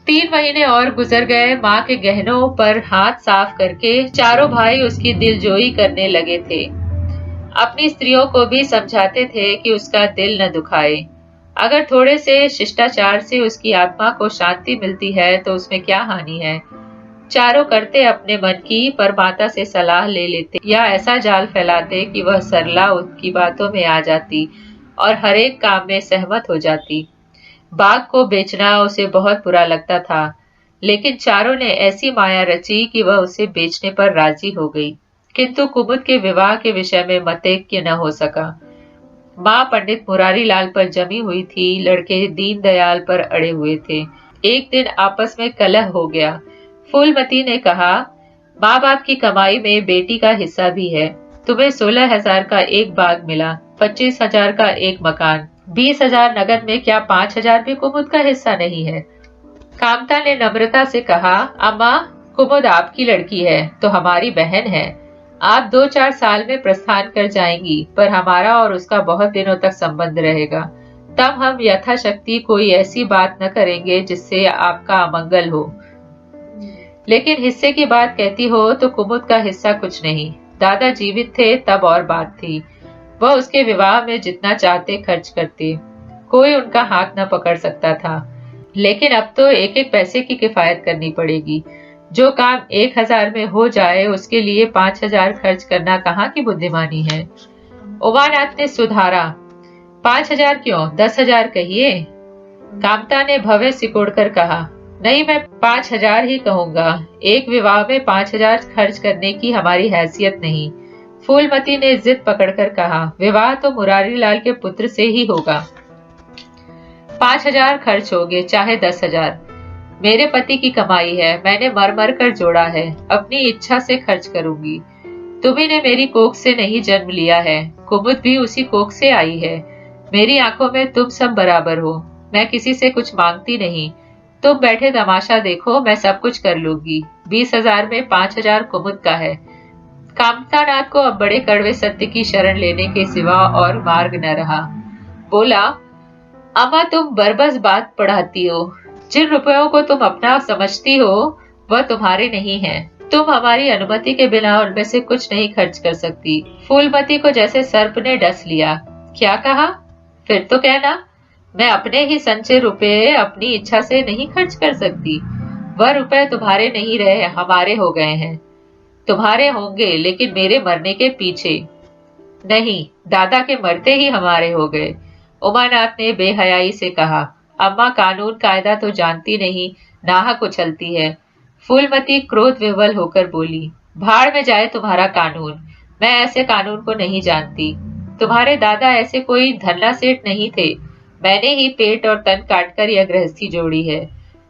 3 महीने और गुजर गए। माँ के गहनों पर हाथ साफ करके चारों भाई उसकी दिलजोई करने लगे थे। अपनी स्त्रियों को भी समझाते थे कि उसका दिल न दुखाए। अगर थोड़े से शिष्टाचार से उसकी आत्मा को शांति मिलती है तो उसमें क्या हानि है। चारों करते अपने मन की, पर माता से सलाह ले लेते या ऐसा जाल फैलाते कि वह सरला उनकी बातों में आ जाती और हर एक काम में सहमत हो जाती। बाग को बेचना उसे बहुत बुरा लगता था, लेकिन चारों ने ऐसी माया रची कि वह उसे बेचने पर राजी हो गई। किंतु कुमुद के विवाह के विषय में मतैक्य न हो सका। माँ पंडित मुरारी लाल पर जमी हुई थी, लड़के दीनदयाल पर अड़े हुए थे। एक दिन आपस में कलह हो गया। फूलमती ने कहा, माँ बाप की कमाई में बेटी का हिस्सा भी है। तुम्हें 16,000 का एक बाग मिला, 25,000 का एक मकान, 20,000 नगद में, क्या 5,000 भी कुमुद का हिस्सा नहीं है। कामता ने नम्रता से कहा, अम्मा कुमुद आपकी लड़की है तो हमारी बहन है। आप 2-4 साल में प्रस्थान कर जाएंगी, पर हमारा और उसका बहुत दिनों तक संबंध रहेगा। तब हम यथाशक्ति कोई ऐसी बात न करेंगे जिससे आपका अमंगल हो। लेकिन हिस्से की बात कहती हो तो कुमुद का हिस्सा कुछ नहीं। दादा जीवित थे तब और बात थी। वह उसके विवाह में जितना चाहते खर्च करते, कोई उनका हाथ न पकड़ सकता था। लेकिन अब तो एक एक पैसे की किफायत करनी पड़ेगी। जो काम 1,000 में हो जाए उसके लिए 5,000 खर्च करना कहाँ की बुद्धिमानी है। उमानाथ ने सुधारा, 5,000 क्यों, 10,000 कहिए। कामता ने भव्य सिकोड़कर कहा, नहीं, मैं 5,000 ही कहूंगा। एक विवाह में 5,000 खर्च करने की हमारी हैसियत नहीं। फूलमती ने जिद पकड़कर कहा, विवाह तो मुरारी लाल के पुत्र से ही होगा। 5,000 खर्च होगे चाहे 10,000। मेरे पति की कमाई है, मैंने मर मर कर जोड़ा है, अपनी इच्छा से खर्च करूंगी। तुम्ही ने मेरी कोख से नहीं जन्म लिया है, कुमुद भी उसी कोख से आई है। मेरी आंखों में तुम सब बराबर हो। मैं किसी से कुछ मांगती नहीं। तुम बैठे तमाशा देखो, मैं सब कुछ कर लूंगी। 20,000 में 5,000 कुमुद का है। कामतानाथ को अब बड़े कड़वे सत्य की शरण लेने के सिवा और मार्ग न रहा। बोला, अम्मा तुम बरबस बात पढ़ाती हो। जिन रुपयों को तुम अपना समझती हो वह तुम्हारे नहीं हैं। तुम हमारी अनुमति के बिना उनमें से कुछ नहीं खर्च कर सकती। फूलमती को जैसे सर्प ने डस लिया। क्या कहा? फिर तो कहना। मैं अपने ही संचय रुपए अपनी इच्छा से नहीं खर्च कर सकती। वह रुपए तुम्हारे नहीं रहे, हमारे हो गए हैं। तुम्हारे होंगे लेकिन मेरे मरने के पीछे नहीं, दादा के मरते ही हमारे हो गए। उमानाथ ने बेहयाई से कहा, अम्मा कानून कायदा तो जानती नहीं, नाहक उछलती है। फूलमती क्रोध विवल होकर बोली, भाड़ में जाए तुम्हारा कानून। मैं ऐसे कानून को नहीं जानती। तुम्हारे दादा ऐसे कोई धन्ना सेठ नहीं थे। मैंने ही पेट और तन काटकर यह गृहस्थी जोड़ी है।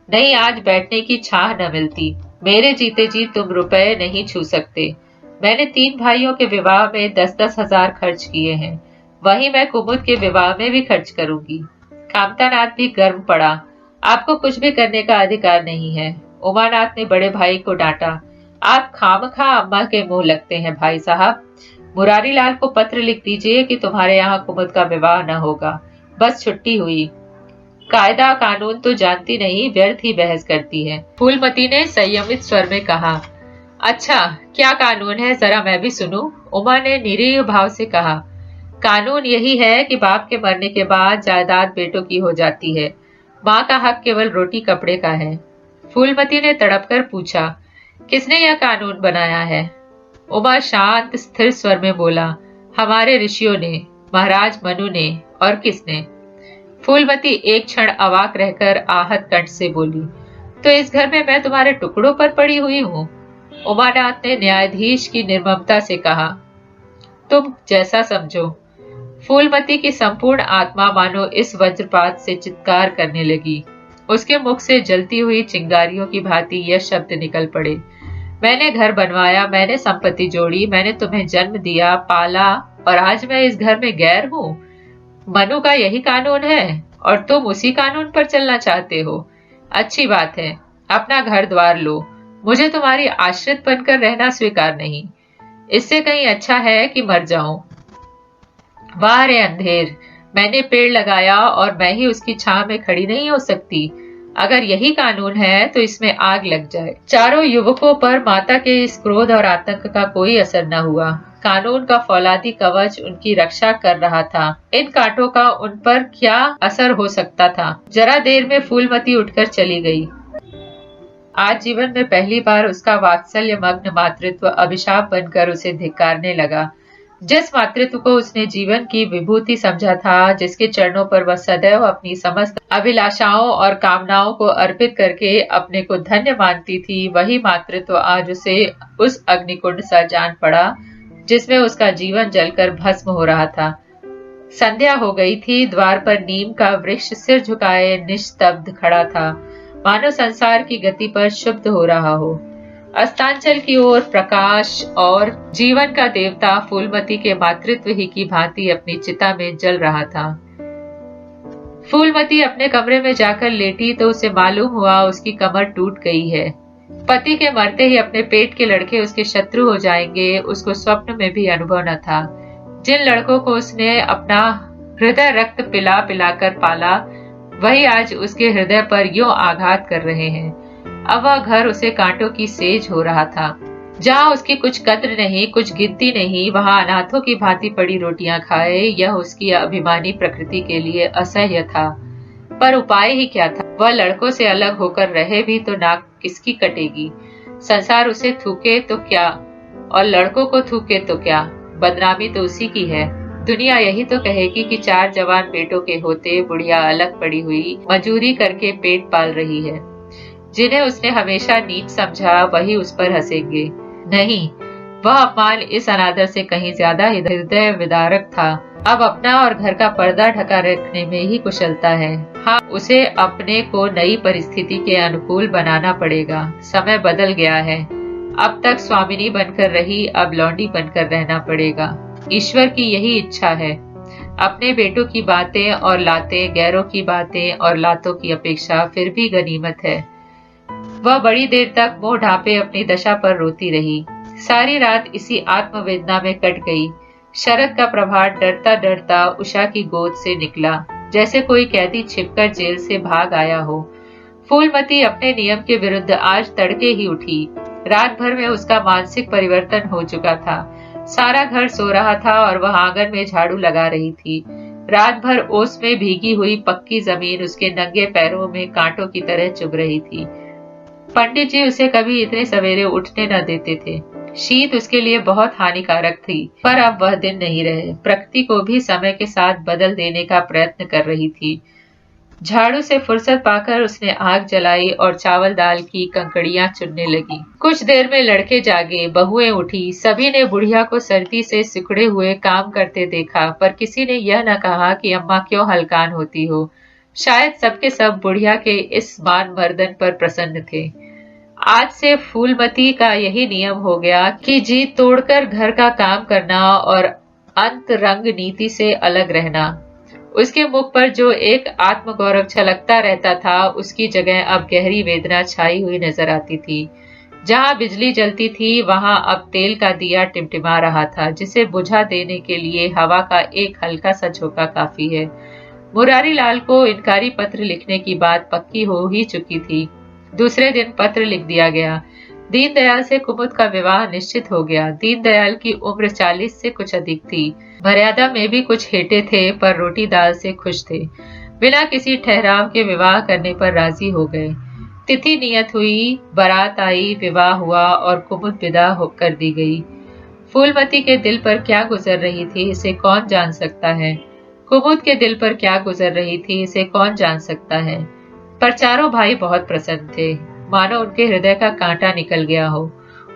नहीं, आज बैठने की छाह न मिलती। मेरे जीते जी तुम रुपए नहीं छू सकते। मैंने 3 भाइयों के विवाह में 10-10 हजार खर्च किए हैं। वही मैं कुमुद के विवाह में भी खर्च करूंगी। कामतानाथ भी गर्म पड़ा। आपको कुछ भी करने का अधिकार नहीं है। उमानाथ ने बड़े भाई को डांटा। आप खामखा अम्मा के मुंह लगते हैं भाई साहब। मुरारी लाल को पत्र लिख दीजिए कि तुम्हारे यहाँ कुमुद का विवाह न होगा। बस छुट्टी हुई। कायदा कानून तो जानती नहीं, व्यर्थ ही बहस करती है। फूलमती ने संयमित स्वर में कहा। अच्छा, क्या कानून है, जरा मैं भी सुनूं। उमा ने निरीह भाव से कहा। कानून यही है कि बाप के मरने के बाद जायदाद बेटों की हो जाती है। माँ का हक केवल रोटी कपड़े का है। फूलमती ने तड़प कर पूछा, किसने यह कानून बनाया है? उमा शांत स्थिर स्वर में बोला, हमारे ऋषियों ने, महाराज मनु ने। और किसने? फूलमती एक क्षण अवाक रहकर आहत कंठ से बोली, तो इस घर में मैं तुम्हारे टुकड़ों पर पड़ी हुई हूँ? उमानाथ ने न्यायाधीश की निर्ममता से कहा, तुम जैसा समझो। फूलमती की संपूर्ण आत्मा मानो इस वज्रपात से चित्कार करने लगी। उसके मुख से जलती हुई चिंगारियों की भांति यह शब्द निकल पड़े, मैंने घर बनवाया, मैंने संपत्ति जोड़ी, मैंने तुम्हें जन्म दिया, पाला, और आज मैं इस घर में गैर हूँ। मनु का यही कानून है और तुम उसी कानून पर चलना चाहते हो। अच्छी बात है, अपना घर द्वार लो। मुझे तुम्हारी आश्रित बनकर रहना स्वीकार नहीं। इससे कहीं अच्छा है कि मर जाऊं। वाह रे अंधेर, मैंने पेड़ लगाया और मैं ही उसकी छांव में खड़ी नहीं हो सकती। अगर यही कानून है तो इसमें आग लग जाए। चारों युवकों पर माता के इस क्रोध और आतंक का कोई असर न हुआ। कानून का फौलादी कवच उनकी रक्षा कर रहा था। इन कांटों का उन पर क्या असर हो सकता था? जरा देर में फूलमती उठकर चली गई। आज जीवन में पहली बार उसका वात्सल्य मग्न मातृत्व अभिशाप बनकर उसे धिक्कारने लगा। जिस मातृत्व को उसने जीवन की विभूति समझा था, जिसके चरणों पर वह सदैव अपनी समस्त अभिलाषाओं और कामनाओं को अर्पित करके अपने को धन्य मानती थी, वही मातृत्व आज उसे उस अग्निकुंड सा जान पड़ा जिसमें उसका जीवन जलकर भस्म हो रहा था। संध्या हो गई थी। द्वार पर नीम का वृक्ष सिर झुकाए निस्तब्ध खड़ा था, मानो संसार की गति पर शुद्ध हो रहा हो। अस्तांचल की ओर प्रकाश और जीवन का देवता फूलमती के मातृत्व ही की भांति अपनी चिता में जल रहा था। फूलमती अपने कमरे में जाकर लेटी तो उसे मालूम हुआ उसकी कमर टूट गई है। पति के मरते ही अपने पेट के लड़के उसके शत्रु हो जाएंगे, उसको स्वप्न में भी अनुभव न था। जिन लड़कों को उसने अपना हृदय रक्त पिला पिलाकर पाला, वही आज उसके हृदय पर यूं आघात कर रहे हैं। अब वह घर उसे कांटों की सेज हो रहा था। जहाँ उसकी कुछ कद्र नहीं, कुछ गिनती नहीं, वहाँ अनाथों की भांति पड़ी रोटियां खाए, यह उसकी अभिमानी प्रकृति के लिए असह्य था। पर उपाय ही क्या था? वह लड़कों से अलग होकर रहे भी तो नाक किसकी कटेगी? संसार उसे थूके तो क्या और लड़कों को थूके तो क्या, बदनामी तो उसी की है। दुनिया यही तो कहेगी कि 4 जवान बेटों के होते बुढ़िया अलग पड़ी हुई मजूरी करके पेट पाल रही है। जिन्हें उसने हमेशा नीच समझा वही उस पर हंसेंगे। नहीं, वह अपमान इस अनादर से कहीं ज्यादा हृदय विदारक था। अब अपना और घर का पर्दा ढका रखने में ही कुशलता है। हाँ, उसे अपने को नई परिस्थिति के अनुकूल बनाना पड़ेगा। समय बदल गया है। अब तक स्वामिनी बनकर रही, अब लौंडी बनकर रहना पड़ेगा। ईश्वर की यही इच्छा है। अपने बेटों की बातें और लातें गैरों की बातें और लातों की अपेक्षा फिर भी गनीमत है। वह बड़ी देर तक मुंह ढांपे अपनी दशा पर रोती रही। सारी रात इसी आत्मवेदना में कट गई। शरद का प्रभात डरता डरता उषा की गोद से निकला, जैसे कोई कैदी छिपकर जेल से भाग आया हो। फूलमती अपने नियम के विरुद्ध आज तड़के ही उठी। रात भर में उसका मानसिक परिवर्तन हो चुका था। सारा घर सो रहा था और वह आंगन में झाड़ू लगा रही थी। रात भर ओस में भीगी हुई पक्की जमीन उसके नंगे पैरों में कांटों की तरह चुभ रही थी। पंडित जी उसे कभी इतने सवेरे उठने न देते थे। शीत उसके लिए बहुत हानिकारक थी, पर अब वह दिन नहीं रहे। प्रकृति को भी समय के साथ बदल देने का प्रयत्न कर रही थी। झाड़ू से फुर्सत पाकर उसने आग जलाई और चावल दाल की कंकड़ियां चुनने लगी। कुछ देर में लड़के जागे, बहुएं उठी। सभी ने बुढ़िया को सर्दी से सिकुड़े हुए काम करते देखा, पर किसी ने यह न कहा कि अम्मा क्यों हलकान होती हो। शायद सबके सब बुढ़िया के इस मानवर्धन पर प्रसन्न थे। आज से फूलमती का यही नियम हो गया कि जी तोड़कर घर का काम करना और अंतरंग नीति से अलग रहना। उसके मुख पर जो एक आत्मगौरव छलकता रहता था, उसकी जगह अब गहरी वेदना छाई हुई नजर आती थी। जहां बिजली जलती थी, वहां अब तेल का दिया टिमटिमा रहा था, जिसे बुझा देने के लिए हवा का एक हल्का सा झोंका काफी है। मुरारी लाल को इनकारी पत्र लिखने की बात पक्की हो ही चुकी थी। दूसरे दिन पत्र लिख दिया गया। दीनदयाल से कुमुद का विवाह निश्चित हो गया। दीनदयाल की उम्र 40 से कुछ अधिक थी। मर्यादा में भी कुछ हेटे थे, पर रोटी दाल से खुश थे। बिना किसी ठहराव के विवाह करने पर राजी हो गए। तिथि नियत हुई, बारात आई, विवाह हुआ और कुमुद विदा कर दी गई। फूलमती के दिल पर क्या गुजर रही थी, इसे कौन जान सकता है। कुमुद के दिल पर क्या गुजर रही थी, इसे कौन जान सकता है। पर चारों भाई बहुत प्रसन्न थे, मानो उनके हृदय का कांटा निकल गया हो।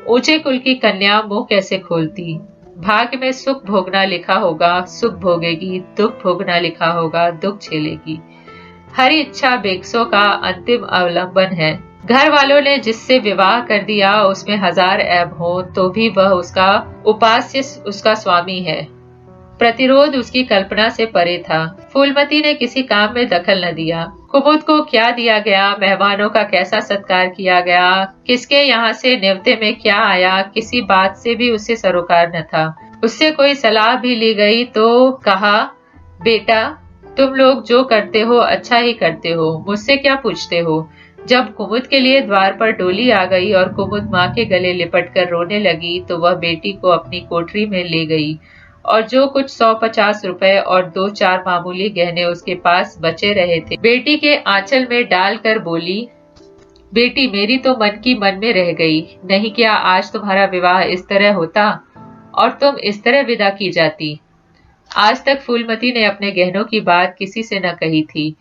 ऊंचे कुल की कन्या मुंह कैसे खोलती। भाग्य में सुख भोगना लिखा होगा, सुख भोगेगी, दुख भोगना लिखा होगा, दुख झेलेगी। हरी इच्छा बेगसों का अंतिम अवलंबन है। घर वालों ने जिससे विवाह कर दिया, उसमें हजार ऐब हो तो भी वह उसका उपास्य, उसका स्वामी है। प्रतिरोध उसकी कल्पना से परे था। फूलमती ने किसी काम में दखल न दिया। कुमुद को क्या दिया गया, मेहमानों का कैसा सत्कार किया गया, किसके यहाँ से न्योते में क्या आया, किसी बात से भी उसे सरोकार न था। उससे कोई सलाह भी ली गई तो कहा, बेटा तुम लोग जो करते हो अच्छा ही करते हो, मुझसे क्या पूछते हो। जब कुमुद के लिए द्वार पर डोली आ गई और कुमुद माँ के गले लिपट कर रोने लगी, तो वह बेटी को अपनी कोठरी में ले गई और जो कुछ 150 रुपए और 2-4 मामूली गहने उसके पास बचे रहे थे, बेटी के आंचल में डालकर बोली, बेटी मेरी तो मन की मन में रह गई। नहीं क्या आज तुम्हारा विवाह इस तरह होता और तुम इस तरह विदा की जाती। आज तक फूलमती ने अपने गहनों की बात किसी से न कही थी।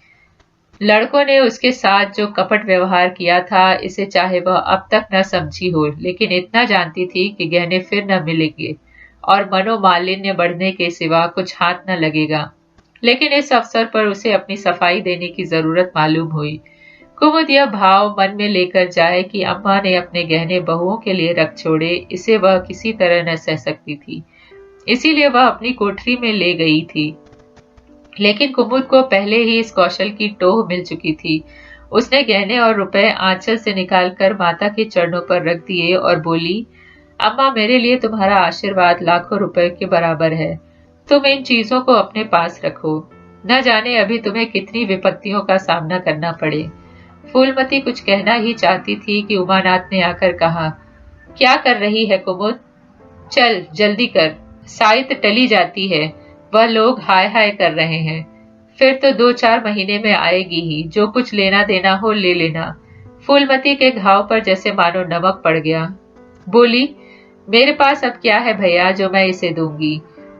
लड़कों ने उसके साथ जो कपट व्यवहार किया था, इसे चाहे वह अब तक न समझी हो, लेकिन इतना जानती थी कि गहने फिर न मिलेंगे और मनोमालिन्य बढ़ने के सिवा कुछ हाथ न लगेगा। लेकिन इस अवसर पर उसे अपनी सफाई देने की जरूरत मालूम हुई। कुमुद यह भाव मन में लेकर जाए कि अम्मा ने अपने गहने बहुओं के लिए रख छोड़े, इसे वह किसी तरह न सह सकती थी। इसीलिए वह अपनी कोठरी में ले गई थी। लेकिन कुमुद को पहले ही इस कौशल की टोह मिल चुकी थी। उसने गहने और रुपए आंचल से निकालकर माता के चरणों पर रख दिए और बोली, अम्मा मेरे लिए तुम्हारा आशीर्वाद लाखों रुपए के बराबर है। तुम इन चीजों को अपने पास रखो। न जाने अभी तुम्हें कितनी विपत्तियों का सामना करना पड़े। फूलमती कुछ कहना ही चाहती थी कि उमानाथ ने आकर कहा, क्या कर रही है कुमुद, चल जल्दी कर, साइत टली जाती है। वह लोग हाय हाय कर रहे हैं, फिर तो 2-4 महीने में आएगी ही। जो कुछ लेना देना हो ले लेना। फूलमती के घाव पर जैसे मानो नमक पड़ गया। बोली, मेरे पास अब क्या है भैया जो मैं इसे दूंगी।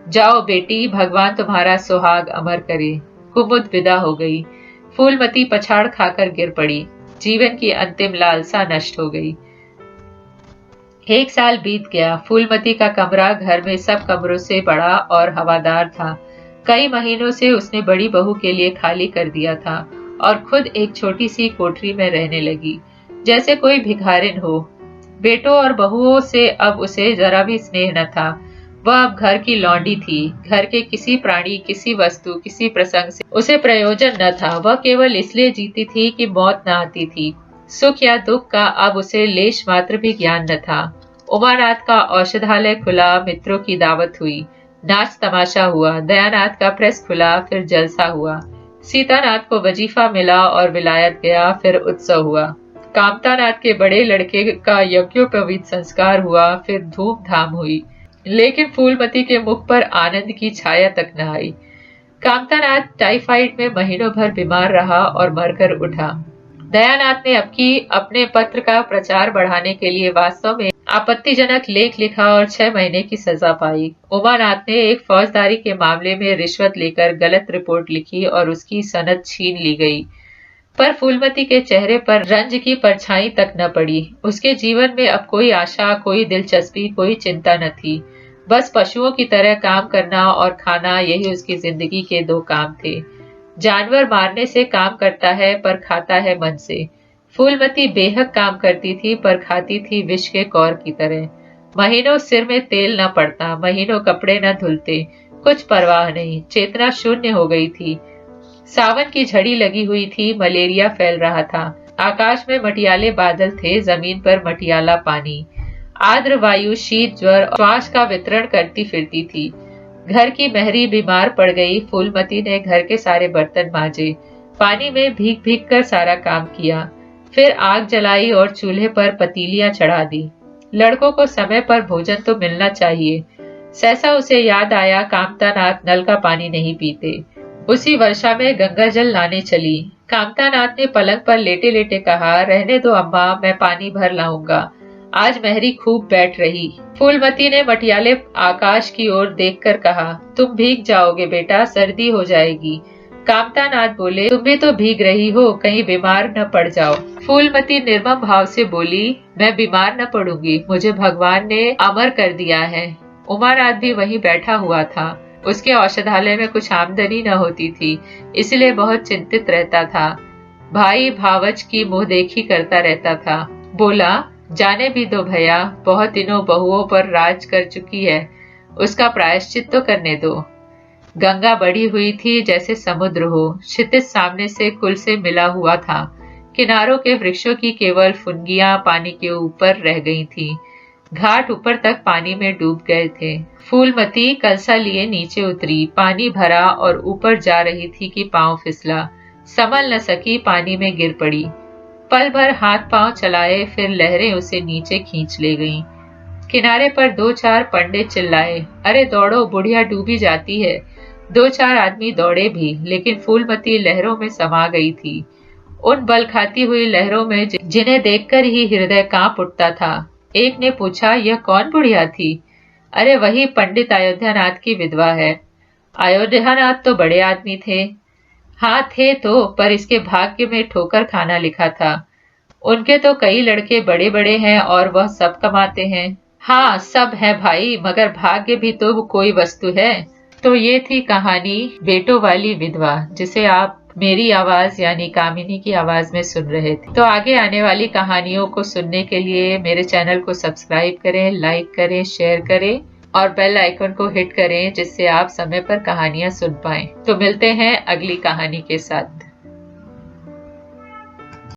जाओ बेटी, भगवान तुम्हारा सुहाग अमर करे। कुमुद विदा हो गई। फूलमती पछाड़ खाकर गिर पड़ी। जीवन की अंतिम लालसा नष्ट हो गई। 1 साल बीत गया। फूलमती का कमरा घर में सब कमरों से बड़ा और हवादार था। कई महीनों से उसने बड़ी बहू के लिए खाली कर दिया था और खुद एक छोटी सी कोठरी में रहने लगी, जैसे कोई भिखारिन हो। बेटों और बहुओं से अब उसे जरा भी स्नेह न था। वह अब घर की लौंडी थी। घर के किसी प्राणी, किसी वस्तु, किसी प्रसंग से उसे प्रयोजन न था। वह केवल इसलिए जीती थी कि मौत न आती थी। सुख या दुख का अब उसे लेश मात्र भी ज्ञान न था। उमानाथ का औषधालय खुला, मित्रों की दावत हुई, नाच तमाशा हुआ, दयानाथ का प्रेस खुला, फिर जलसा हुआ। सीतानाथ को वजीफा मिला और विलायत गया, फिर उत्सव हुआ। कामतानाथ के बड़े लड़के का यज्ञोपवीत संस्कार हुआ, फिर धूमधाम हुई। लेकिन फूलमती के मुख पर आनंद की छाया तक न आई। कामतानाथ टाइफाइड में महीनों भर बीमार रहा और मरकर उठा। दयानाथ ने अपने पत्र का प्रचार बढ़ाने के लिए वास्तव में आपत्तिजनक लेख लिखा और 6 महीने की सजा पाई। उमानाथ ने एक फौजदारी के मामले में रिश्वत लेकर गलत रिपोर्ट लिखी और उसकी सनद छीन ली गई। पर फूलमती के चेहरे पर रंज की परछाई तक न पड़ी। उसके जीवन में अब कोई आशा, कोई दिलचस्पी, कोई चिंता न थी। बस पशुओं की तरह काम करना और खाना, यही उसकी जिंदगी के 2 काम थे। जानवर मारने से काम करता है पर खाता है मन से। फूलमती बेहद काम करती थी पर खाती थी विष के कौर की तरह। महीनों सिर में तेल न पड़ता, महीनों कपड़े न धुलते, कुछ परवाह नहीं। चेतना शून्य हो गई थी। सावन की झड़ी लगी हुई थी, मलेरिया फैल रहा था। आकाश में मटियाले बादल थे, जमीन पर मटियाला पानी। आर्द्र वायु शीत ज्वर और श्वास का वितरण करती फिरती थी। घर की महरी बीमार पड़ गई। फूलमती ने घर के सारे बर्तन मांजे, पानी में भीग भीग कर सारा काम किया। फिर आग जलाई और चूल्हे पर पतीलियां चढ़ा दी। लड़कों को समय पर भोजन तो मिलना चाहिए। सहसा उसे याद आया, कामतानाथ नल का पानी नहीं पीते। उसी वर्षा में गंगा जल लाने चली। कामतानाथ ने पलंग पर लेटे लेटे कहा, रहने दो अम्मा, मैं पानी भर लाऊंगा। आज महरी खूब बैठ रही। फूलमती ने मटियाले आकाश की ओर देखकर कहा, तुम भीग जाओगे बेटा, सर्दी हो जाएगी। कामतानाथ बोले, तुम भी तो भीग रही हो, कहीं बीमार न पड़ जाओ। फूलमती निर्मम भाव से बोली, मैं बीमार न पड़ूंगी, मुझे भगवान ने अमर कर दिया है। उमानाथ भी वहीं बैठा हुआ था। उसके औषधालय में कुछ आमदनी न होती थी, इसलिए बहुत चिंतित रहता था। भाई भावच की मुंह देखी करता रहता था। बोला, जाने भी दो भैया, बहुत दिनों बहुओं पर राज कर चुकी है, उसका प्रायश्चित तो करने दो। गंगा बढ़ी हुई थी जैसे समुद्र हो। क्षितिज सामने से कुल से मिला हुआ था। किनारों के वृक्षों की केवल फुनगियां पानी के ऊपर रह गई थी। घाट ऊपर तक पानी में डूब गए थे। फूलमती कलसा लिए नीचे उतरी, पानी भरा और ऊपर जा रही थी कि पांव फिसला। संभल न सकी, पानी में गिर पड़ी। पल भर हाथ पांव चलाए, फिर लहरें उसे नीचे खींच ले गईं। किनारे पर दो चार पंडित चिल्लाए, अरे दौड़ो, बुढ़िया डूबी जाती है। दो चार आदमी दौड़े भी, लेकिन फूलमती लहरों में समा गई थी। उन बल खाती हुई लहरों में जिन्हें देखकर ही हृदय कांप उठता था। एक ने पूछा, यह कौन बुढ़िया थी? अरे वही पंडित अयोध्यानाथ की विधवा है। अयोध्यानाथ तो बड़े आदमी थे। हाँ थे तो, पर इसके भाग्य में ठोकर खाना लिखा था। उनके तो कई लड़के बड़े बड़े हैं और वह सब कमाते हैं। हाँ सब है भाई, मगर भाग्य भी तो कोई वस्तु है। तो ये थी कहानी बेटों वाली विधवा, जिसे आप मेरी आवाज यानी कामिनी की आवाज में सुन रहे थे। तो आगे आने वाली कहानियों को सुनने के लिए मेरे चैनल को सब्सक्राइब करें, लाइक करें, शेयर करें और बेल आइकन को हिट करें, जिससे आप समय पर कहानियां सुन पाएं। तो मिलते हैं अगली कहानी के साथ।